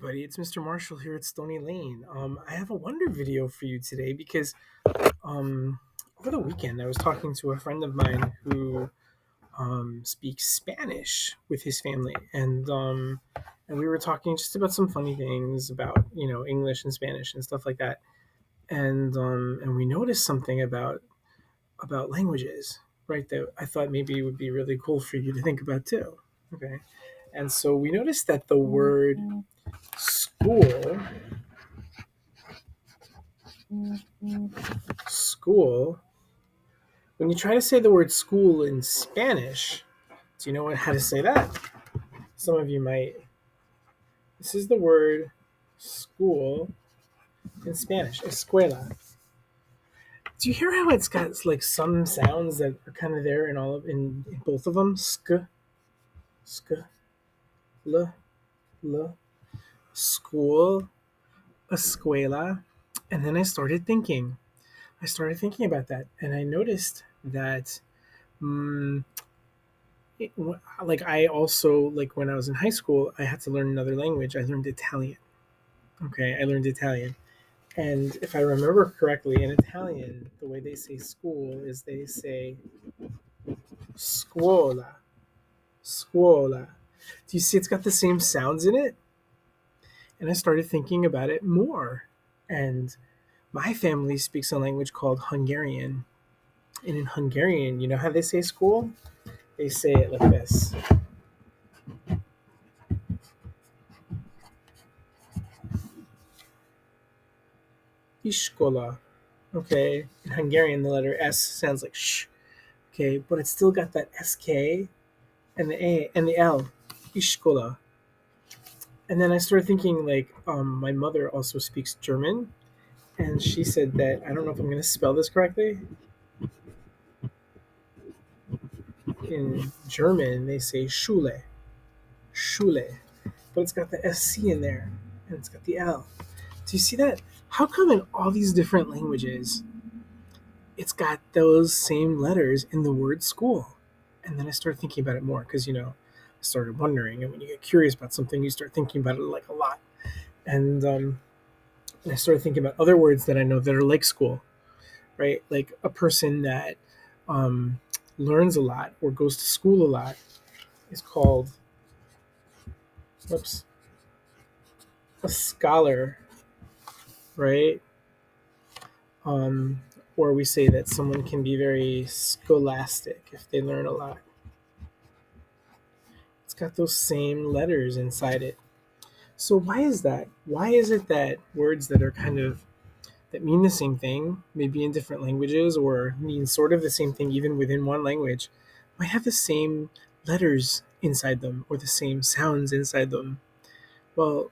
Buddy, it's Mr. Marshall here at Stony Lane. I have a wonder video for you today because um, over the weekend I was talking to a friend of mine who speaks Spanish with his family, and we were talking just about some funny things about English and Spanish and stuff like that, and we noticed something about languages, right? That I thought maybe it would be really cool for you to think about too. Okay, and so we noticed that the word school school when you try to say the word school in Spanish, do you know how to say that? Some of you might. This is the word school in Spanish, escuela. Do you hear how it's got like some sounds that are kind of there in both of them? Sk, l, l, school, escuela. And then I started thinking about that, and I noticed that mm, like I also like when I was in high school, I had to learn another language. I learned Italian. Okay, I learned Italian, and if I remember correctly, in Italian, the way they say school is they say scuola, scuola. Do you see? It's got the same sounds in it, and I started thinking about it more. And my family speaks a language called Hungarian, and in Hungarian, you know how they say school? They say it like this. Iskola. Okay, in Hungarian, the letter S sounds like sh. Okay, but it's still got that SK and the A and the L. Iskola. And then I started thinking, like, my mother also speaks German, and she said that I don't know if I'm going to spell this correctly. In German, they say Schule, Schule, but it's got the SC in there, and it's got the L. Do you see that? How come in all these different languages, it's got those same letters in the word school? And then I started thinking about it more because I started wondering, and when you get curious about something, you start thinking about it like a lot. And I started thinking about other words that I know that are like school, right? Like a person that um, learns a lot or goes to school a lot is called, whoops, a scholar, right? Um, or we say that someone can be very scholastic if they learn a lot. It's got those same letters inside it. So why is that? Why is it that words that are kind of that mean the same thing, maybe in different languages, or mean sort of the same thing even within one language, might have the same letters inside them or the same sounds inside them? Well,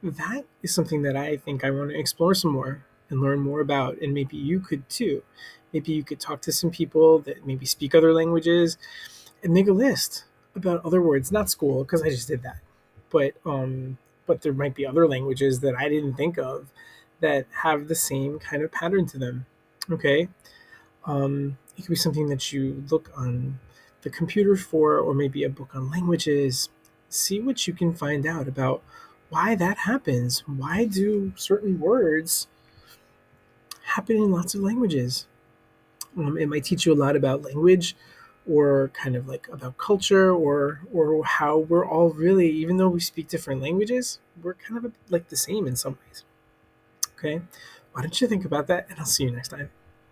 that is something that I think I want to explore some more and learn more about, and maybe you could too. Maybe you could talk to some people that maybe speak other languages and make a list about other words, not school, because I just did that. But there might be other languages that I didn't think of that have the same kind of pattern to them. Okay, it could be something that you look on the computer for, or maybe a book on languages. See what you can find out about why that happens. Why do certain words happen in lots of languages? It might teach you a lot about language, or kind of like about culture, or how we're all really, even though we speak different languages, we're kind of like the same in some ways. Okay, why don't you think about that? And I'll see you next time.